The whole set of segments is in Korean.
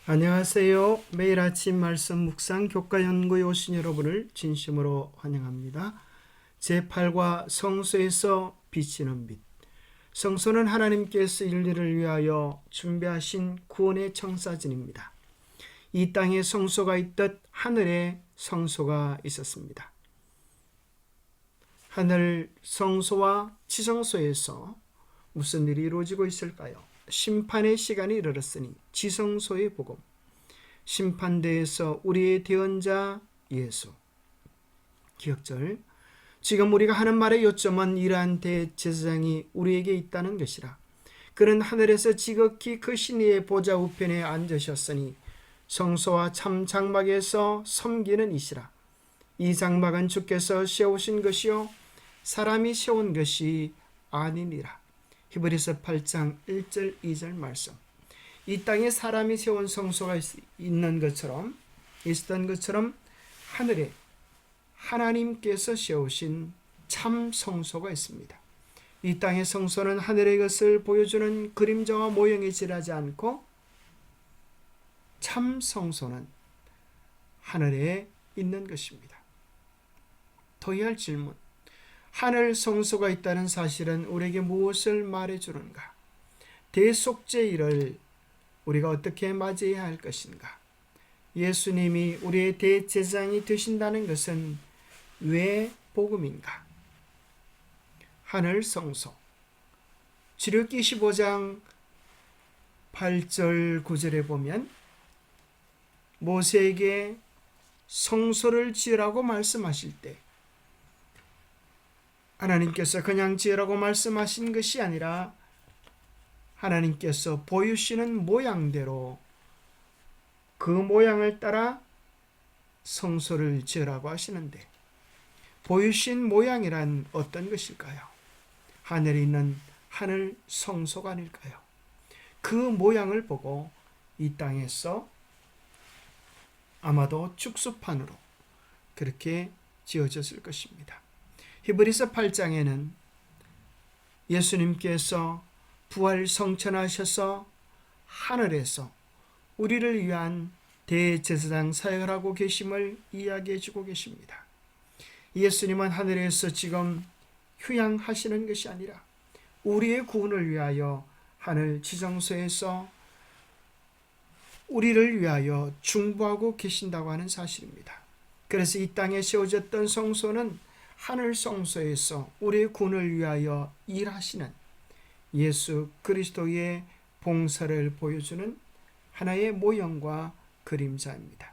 안녕하세요. 매일 아침 말씀 묵상 교과 연구에 오신 여러분을 진심으로 환영합니다. 제8과 성소에서 비치는 빛. 성소는 하나님께서 인류를 위하여 준비하신 구원의 청사진입니다. 이 땅에 성소가 있듯 하늘에 성소가 있었습니다. 하늘 성소와 지성소에서 무슨 일이 이루어지고 있을까요? 심판의 시간이 이르렀으니 지성소의 복음, 심판대에서 우리의 대언자 예수. 기억절, 지금 우리가 하는 말의 요점은 이러한 대제사장이 우리에게 있다는 것이라. 그는 하늘에서 지극히 그 신의 보좌 우편에 앉으셨으니 성소와 참 장막에서 섬기는 이시라. 이 장막은 주께서 세우신 것이요 사람이 세운 것이 아니니라. 히브리서 8장 1절 2절 말씀. 이 땅에 사람이 세운 성소가 있는 것처럼, 있었던 것처럼 하늘에 하나님께서 세우신 참 성소가 있습니다. 이 땅의 성소는 하늘의 것을 보여주는 그림자와 모형에 지나지 않고, 참 성소는 하늘에 있는 것입니다. 더해야 질문, 하늘 성소가 있다는 사실은 우리에게 무엇을 말해주는가? 대속죄일을 우리가 어떻게 맞이해야 할 것인가? 예수님이 우리의 대제사장이 되신다는 것은 왜 복음인가? 하늘 성소. 출애굽기 15장 8절 9절에 보면 모세에게 성소를 지으라고 말씀하실 때 하나님께서 그냥 지으라고 말씀하신 것이 아니라 하나님께서 보여주시는 모양대로 그 모양을 따라 성소를 지으라고 하시는데, 보여주신 모양이란 어떤 것일까요? 하늘에 있는 하늘 성소가 아닐까요? 그 모양을 보고 이 땅에서 아마도 축소판으로 그렇게 지어졌을 것입니다. 히브리서 8장에는 예수님께서 부활 성천하셔서 하늘에서 우리를 위한 대제사장 사역을 하고 계심을 이야기해 주고 계십니다. 예수님은 하늘에서 지금 휴양하시는 것이 아니라 우리의 구원을 위하여 하늘 지성소에서 우리를 위하여 중보하고 계신다고 하는 사실입니다. 그래서 이 땅에 세워졌던 성소는 하늘 성소에서 우리의 구원을 위하여 일하시는 예수 그리스도의 봉사를 보여주는 하나의 모형과 그림자입니다.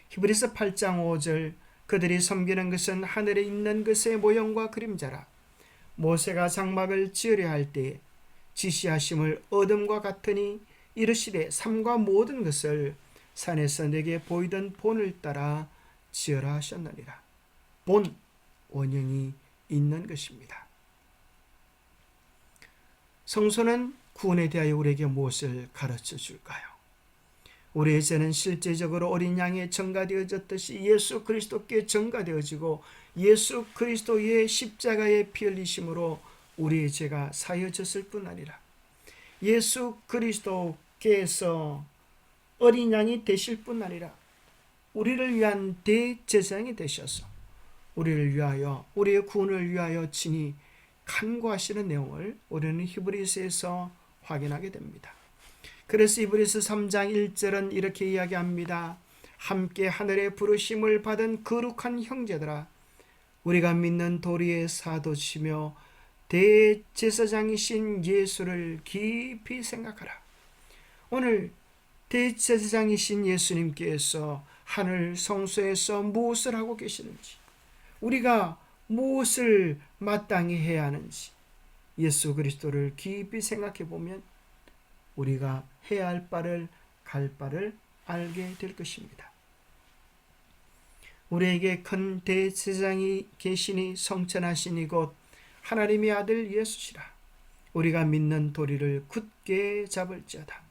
히브리서 8장 5절, 그들이 섬기는 것은 하늘에 있는 것의 모형과 그림자라. 모세가 장막을 지으려 할 때에 지시하심을 어둠과 같으니 이르시되 삶과 모든 것을 산에서 내게 보이던 본을 따라 지으라 하셨느니라. 본, 원형이 있는 것입니다. 성소는 구원에 대하여 우리에게 무엇을 가르쳐 줄까요? 우리의 죄는 실제적으로 어린 양에 전가되어졌듯이 예수 그리스도께 전가되어지고 예수 그리스도의 십자가의 피 흘리심으로 우리의 죄가 사여졌을 뿐 아니라 예수 그리스도께서 어린 양이 되실 뿐 아니라 우리를 위한 대제사장이 되셔서 우리를 위하여, 우리의 구원을 위하여 친히 간구하시는 내용을 우리는 히브리서에서 확인하게 됩니다. 그래서 히브리서 3장 1절은 이렇게 이야기합니다. 함께 하늘의 부르심을 받은 거룩한 형제들아, 우리가 믿는 도리의 사도시며 대제사장이신 예수를 깊이 생각하라. 오늘 대제사장이신 예수님께서 하늘 성소에서 무엇을 하고 계시는지, 우리가 무엇을 마땅히 해야 하는지 예수 그리스도를 깊이 생각해 보면 우리가 해야 할 바를, 갈 바를 알게 될 것입니다. 우리에게 큰 대제사장이 계시니 성천하신 이곳 하나님의 아들 예수시라. 우리가 믿는 도리를 굳게 잡을지어다.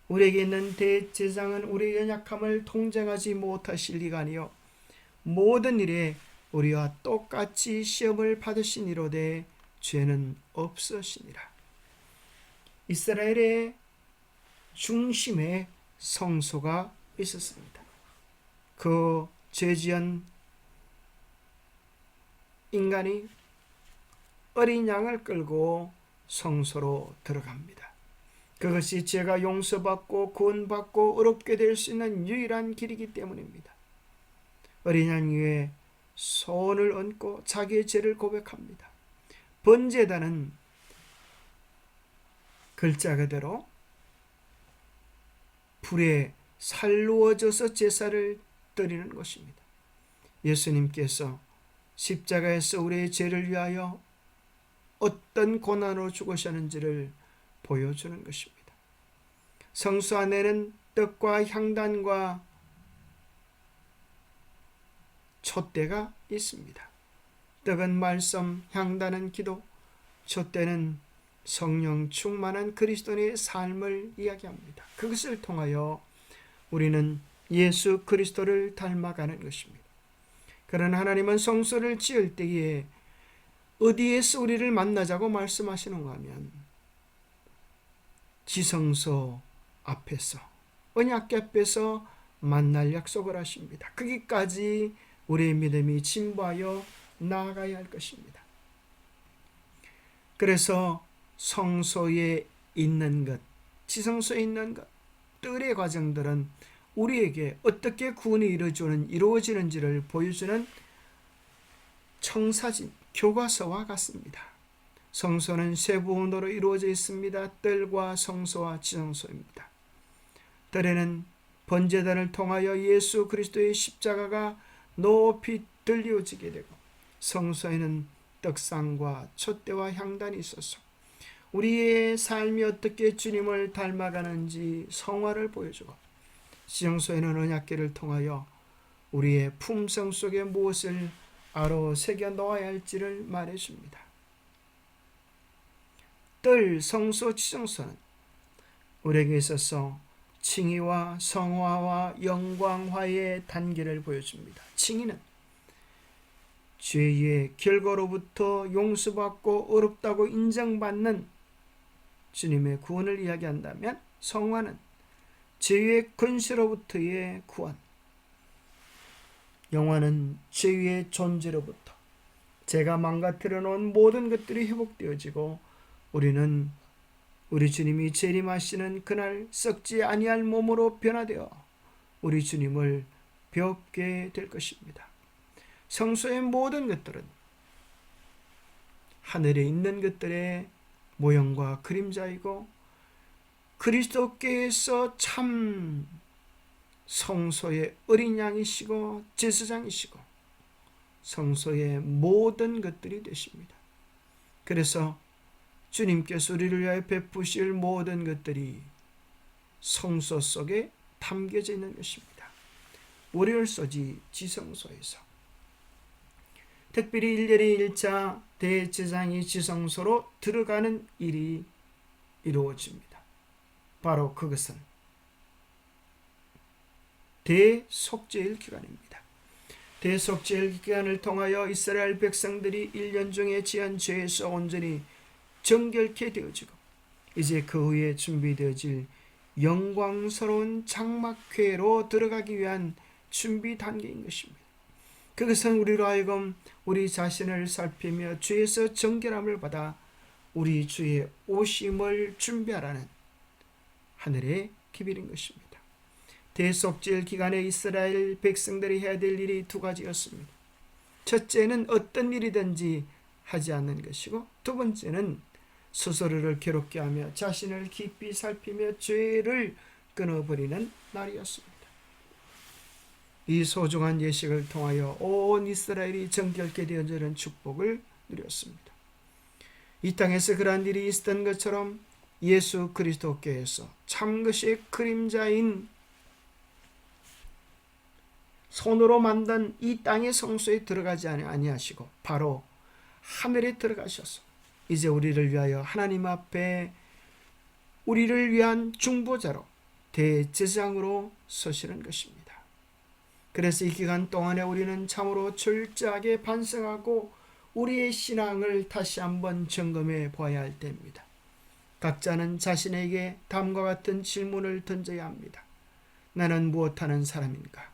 우리에게 있는 대제사장은 우리의 연약함을 통정하지 못하실 리가 아니요 모든 일에 우리와 똑같이 시험을 받으신 이로되 죄는 없으시니라. 이스라엘의 중심에 성소가 있었습니다. 그 죄지은 인간이 어린 양을 끌고 성소로 들어갑니다. 그것이 죄가 용서받고 구원받고 의롭게 될 수 있는 유일한 길이기 때문입니다. 어린 양 위에 손을 얹고 자기의 죄를 고백합니다. 번제단은 글자 그대로 불에 살루어져서 제사를 드리는 것입니다. 예수님께서 십자가에서 우리의 죄를 위하여 어떤 고난으로 죽으셨는지를 보여주는 것입니다. 성소 안에는 떡과 향단과 촛대가 있습니다. 떡은 말씀, 향단은 기도, 촛대는 성령 충만한 그리스도인의 삶을 이야기합니다. 그것을 통하여 우리는 예수 그리스도를 닮아가는 것입니다. 그러나 하나님은 성소를 지을 때에 어디에서 우리를 만나자고 말씀하시는가 하면 지성소 앞에서, 언약궤 앞에서 만날 약속을 하십니다. 거기까지 우리의 믿음이 진보하여 나아가야 할 것입니다. 그래서 성소에 있는 것, 지성소에 있는 것, 뜰의 과정들은 우리에게 어떻게 구원이 이루어지는지를 보여주는 청사진, 교과서와 같습니다. 성소는 세 부분으로 이루어져 있습니다. 뜰과 성소와 지성소입니다. 뜰에는 번제단을 통하여 예수 그리스도의 십자가가 높이 들려지게 되고, 성소에는 떡상과 촛대와 향단이 있어서 우리의 삶이 어떻게 주님을 닮아가는지 성화를 보여주고, 지성소에는 언약궤를 통하여 우리의 품성 속에 무엇을 아로 새겨 놓아야 할지를 말해줍니다. 뜰, 성소, 지성소는 우리에게 있어서 칭의와 성화와 영광화의 단계를 보여줍니다. 칭의는 죄의 결과로부터 용서받고 어렵다고 인정받는 주님의 구원을 이야기한다면, 성화는 죄의 근세로부터의 구원, 영화는 죄의 존재로부터 죄가 망가뜨려 놓은 모든 것들이 회복되어지고, 우리는 우리 주님이 재림하시는 그날 썩지 아니할 몸으로 변화되어 우리 주님을 뵙게 될 것입니다. 성소의 모든 것들은 하늘에 있는 것들의 모형과 그림자이고, 그리스도께서 참 성소의 어린 양이시고 제사장이시고 성소의 모든 것들이 되십니다. 그래서 주님께서 우리를 위하여 베푸실 모든 것들이 성소 속에 담겨져 있는 것입니다. 월요일소지 지성소에서 특별히 1년에 1차 대제사장이 지성소로 들어가는 일이 이루어집니다. 바로 그것은 대속죄일 기간입니다. 대속죄일 기간을 통하여 이스라엘 백성들이 1년 중에 지은 죄에서 온전히 정결케 되어지고, 이제 그 후에 준비되어질 영광스러운 장막회로 들어가기 위한 준비 단계인 것입니다. 그것은 우리로 하여금 우리 자신을 살피며 죄에서 정결함을 받아 우리 주의 오심을 준비하라는 하늘의 기별인 것입니다. 대속죄일 기간에 이스라엘 백성들이 해야 될 일이 두 가지였습니다. 첫째는 어떤 일이든지 하지 않는 것이고, 두 번째는 스스로를 괴롭게 하며 자신을 깊이 살피며 죄를 끊어버리는 날이었습니다. 이 소중한 예식을 통하여 온 이스라엘이 정결케 되어지는 축복을 누렸습니다. 이 땅에서 그러한 일이 있었던 것처럼 예수 그리스도께서 참것의 그림자인 손으로 만든 이 땅의 성소에 들어가지 아니하시고 바로 하늘에 들어가셔서 이제 우리를 위하여 하나님 앞에 우리를 위한 중보자로 대제사장으로 서시는 것입니다. 그래서 이 기간 동안에 우리는 참으로 철저하게 반성하고 우리의 신앙을 다시 한번 점검해 보아야 할 때입니다. 각자는 자신에게 다음과 같은 질문을 던져야 합니다. 나는 무엇하는 사람인가?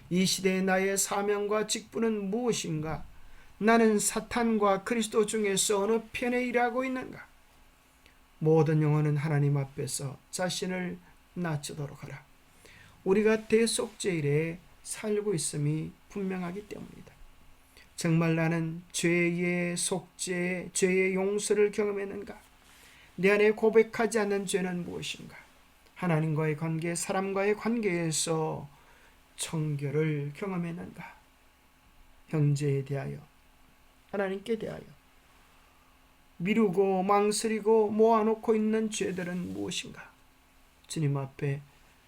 이 시대의 나의 사명과 직분은 무엇인가? 나는 사탄과 그리스도 중에서 어느 편에 일하고 있는가? 모든 영혼은 하나님 앞에서 자신을 낮추도록 하라. 우리가 대속죄일에 살고 있음이 분명하기 때문이다. 정말 나는 죄의 속죄, 죄의 용서를 경험했는가? 내 안에 고백하지 않는 죄는 무엇인가? 하나님과의 관계, 사람과의 관계에서 청결을 경험했는가? 형제에 대하여, 하나님께 대하여 미루고 망설이고 모아놓고 있는 죄들은 무엇인가? 주님 앞에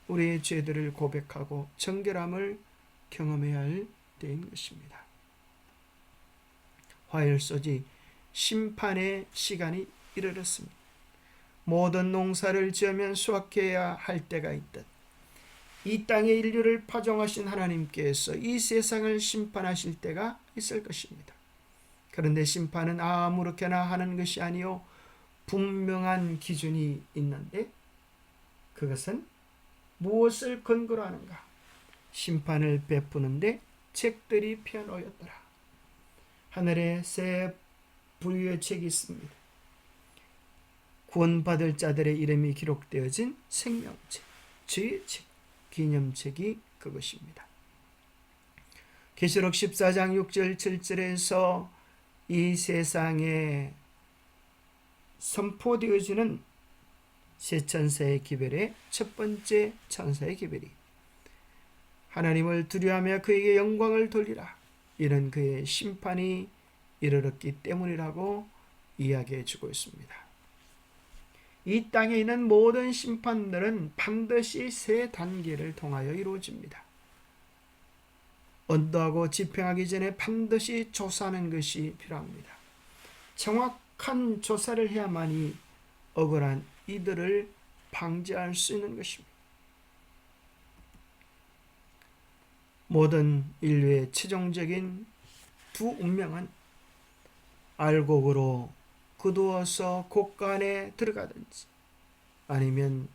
우리의 죄들을 고백하고 정결함을 경험해야 할 때인 것입니다. 화일소지 심판의 시간이 이르렀습니다. 모든 농사를 지으면 수확해야 할 때가 있듯 이 땅의 인류를 파종하신 하나님께서 이 세상을 심판하실 때가 있을 것입니다. 그런데 심판은 아무렇게나 하는 것이 아니요 분명한 기준이 있는데 그것은 무엇을 근거로 하는가? 심판을 베푸는데 책들이 펴놓였더라. 하늘에 새 부류의 책이 있습니다. 구원받을 자들의 이름이 기록되어진 생명책, 죄의 책, 기념책이 그것입니다. 계시록 14장 6절 7절에서 이 세상에 선포되어지는 새 천사의 기별의 첫 번째 천사의 기별이 하나님을 두려워하며 그에게 영광을 돌리라, 이런 그의 심판이 이르렀기 때문이라고 이야기해 주고 있습니다. 이 땅에 있는 모든 심판들은 반드시 세 단계를 통하여 이루어집니다. 언도하고 집행하기 전에 반드시 조사하는 것이 필요합니다. 정확한 조사를 해야만이 억울한 이들을 방지할 수 있는 것입니다. 모든 인류의 최종적인 두 운명은 알곡으로 거두어서 곳간에 들어가든지 아니면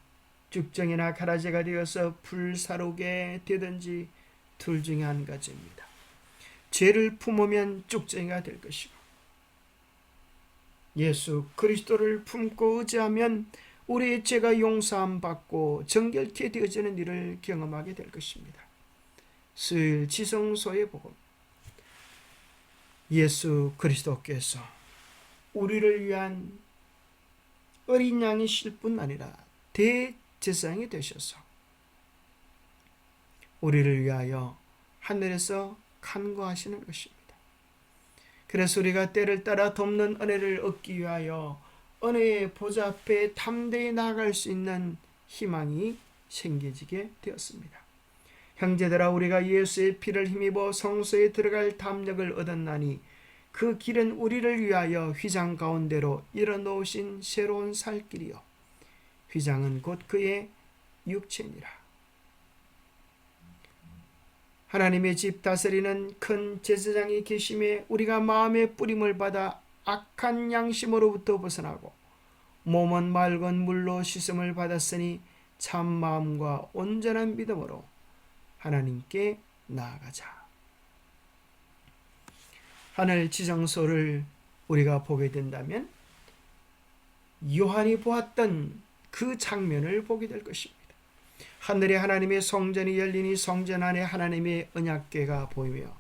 죽정이나 가라지가 되어서 불사르게 되든지 둘 중에 한 가지입니다. 죄를 품으면 죽정이가 될 것이고 예수 그리스도를 품고 의지하면 우리의 죄가 용서함 받고 정결케 되어지는 일을 경험하게 될 것입니다. 수요일 지성소의 복음, 예수 그리스도께서 우리를 위한 어린 양이실 뿐 아니라 대제사장이 되셔서 우리를 위하여 하늘에서 간구하시는 것입니다. 그래서 우리가 때를 따라 돕는 은혜를 얻기 위하여 은혜의 보좌 앞에 담대히 나아갈 수 있는 희망이 생겨지게 되었습니다. 형제들아, 우리가 예수의 피를 힘입어 성소에 들어갈 담력을 얻었나니 그 길은 우리를 위하여 휘장 가운데로 열어놓으신 새로운 살 길이요 휘장은 곧 그의 육체니라. 하나님의 집 다스리는 큰 제사장이 계심에 우리가 마음의 뿌림을 받아 악한 양심으로부터 벗어나고 몸은 맑은 물로 씻음을 받았으니 참 마음과 온전한 믿음으로 하나님께 나아가자. 하늘 지성소를 우리가 보게 된다면 요한이 보았던 그 장면을 보게 될 것입니다. 하늘에 하나님의 성전이 열리니 성전 안에 하나님의 언약궤가 보이며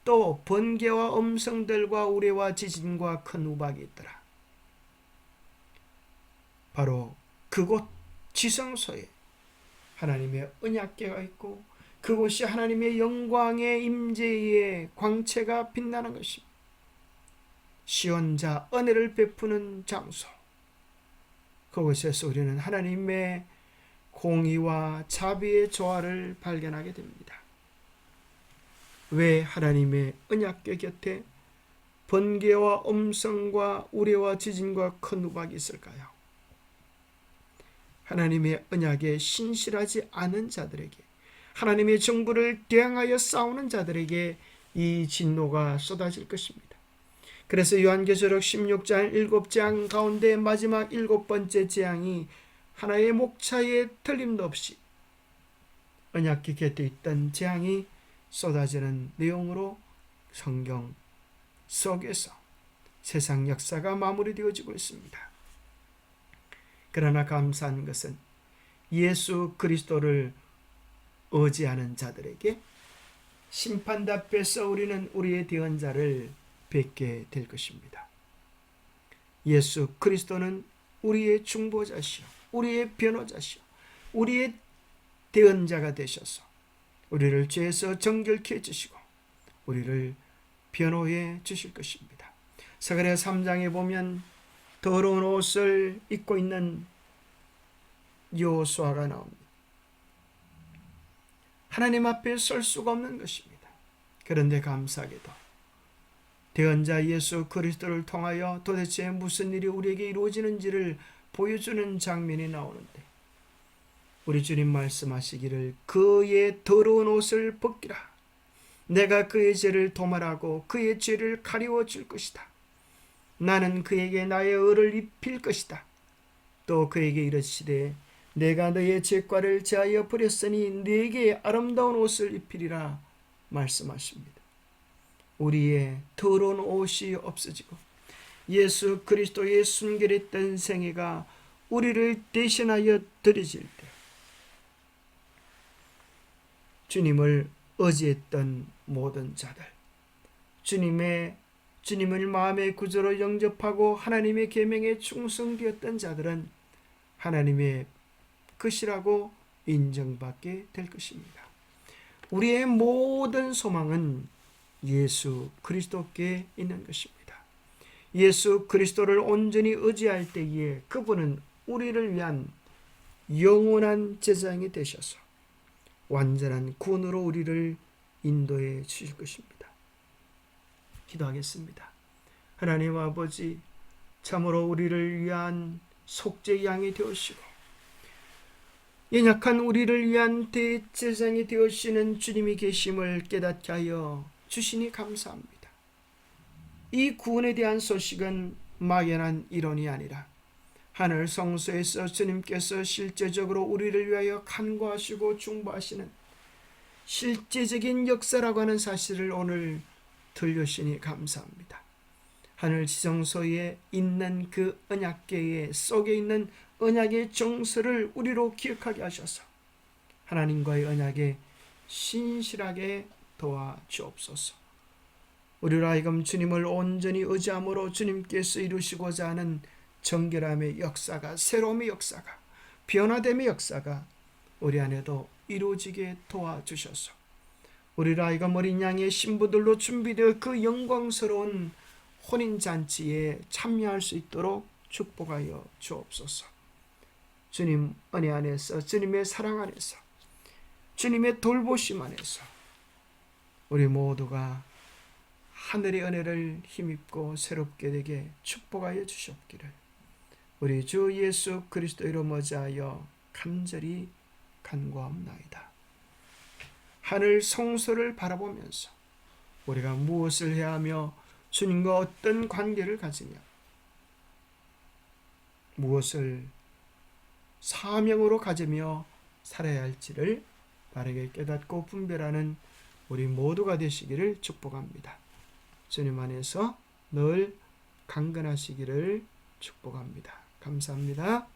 또 번개와 음성들과 우레와 지진과 큰 우박이 있더라. 바로 그곳 지성소에 하나님의 언약궤가 있고 그곳이 하나님의 영광의 임재의 광채가 빛나는 것입니다. 시온자 은혜를 베푸는 장소, 그곳에서 우리는 하나님의 공의와 자비의 조화를 발견하게 됩니다. 왜 하나님의 언약궤 곁에 번개와 음성과 우레와 지진과 큰 우박이 있을까요? 하나님의 언약에 신실하지 않은 자들에게, 하나님의 정부를 대항하여 싸우는 자들에게 이 진노가 쏟아질 것입니다. 그래서 요한계시록 16장 7장 가운데 마지막 7번째 재앙이 하나의 목차에 틀림도 없이 언약궤 곁에 있던 재앙이 쏟아지는 내용으로 성경 속에서 세상 역사가 마무리되어지고 있습니다. 그러나 감사한 것은 예수 그리스도를 의지하는 자들에게 심판 앞에서 우리는 우리의 대언자를 뵙게 될 것입니다. 예수 그리스도는 우리의 중보자시요, 우리의 변호자시요, 우리의 대언자가 되셔서 우리를 죄에서 정결케 해주시고 우리를 변호해 주실 것입니다. 스가랴 3장에 보면 더러운 옷을 입고 있는 여호수아가 나옵니다. 하나님 앞에 설 수가 없는 것입니다. 그런데 감사하게도 대언자 예수 그리스도를 통하여 도대체 무슨 일이 우리에게 이루어지는지를 보여주는 장면이 나오는데, 우리 주님 말씀하시기를 그의 더러운 옷을 벗기라. 내가 그의 죄를 도말하고 그의 죄를 가리워 줄 것이다. 나는 그에게 나의 의를 입힐 것이다. 또 그에게 이르시되 내가 너의 죄과를 제하여 버렸으니 네게 아름다운 옷을 입히리라 말씀하십니다. 우리의 더러운 옷이 없어지고 예수 그리스도의 순결했던 생애가 우리를 대신하여 드려질 때, 주님을 의지했던 모든 자들, 주님을 마음의 구주로 영접하고 하나님의 계명에 충성되었던 자들은 하나님의 것이라고 인정받게 될 것입니다. 우리의 모든 소망은 예수 그리스도께 있는 것입니다. 예수 그리스도를 온전히 의지할 때에 그분은 우리를 위한 영원한 제사장이 되셔서 완전한 구원으로 우리를 인도해 주실 것입니다. 기도하겠습니다. 하나님 아버지, 참으로 우리를 위한 속죄 양이 되시고 연약한 우리를 위한 대제사장이 되시는 주님이 계심을 깨닫게 하여 주시니 감사합니다. 이 구원에 대한 소식은 막연한 이론이 아니라 하늘 성소에서 주님께서 실제적으로 우리를 위하여 간구하시고 중보하시는 실제적인 역사라고 하는 사실을 오늘 들려주시니 감사합니다. 하늘 지성소에 있는 그 언약궤 속에 있는 언약의 정서를 우리로 기억하게 하셔서 하나님과의 언약에 신실하게 도와주옵소서. 우리로 하여금 주님을 온전히 의지함으로 주님께서 이루시고자 하는 정결함의 역사가, 새로움의 역사가, 변화됨의 역사가 우리 안에도 이루어지게 도와주셔서 우리로 하여금 어린 양의 신부들로 준비되어 그 영광스러운 혼인잔치에 참여할 수 있도록 축복하여 주옵소서. 주님 은혜 안에서, 주님의 사랑 안에서, 주님의 돌보심 안에서 우리 모두가 하늘의 은혜를 힘입고 새롭게 되게 축복하여 주시옵기를 우리 주 예수 그리스도 이름 어지하여 간절히 간구하옵나이다. 하늘 성소를 바라보면서 우리가 무엇을 해야 하며 주님과 어떤 관계를 가지며 무엇을 사명으로 가지며 살아야 할지를 바르게 깨닫고 분별하는 우리 모두가 되시기를 축복합니다. 주님 안에서 늘 강건하시기를 축복합니다. 감사합니다.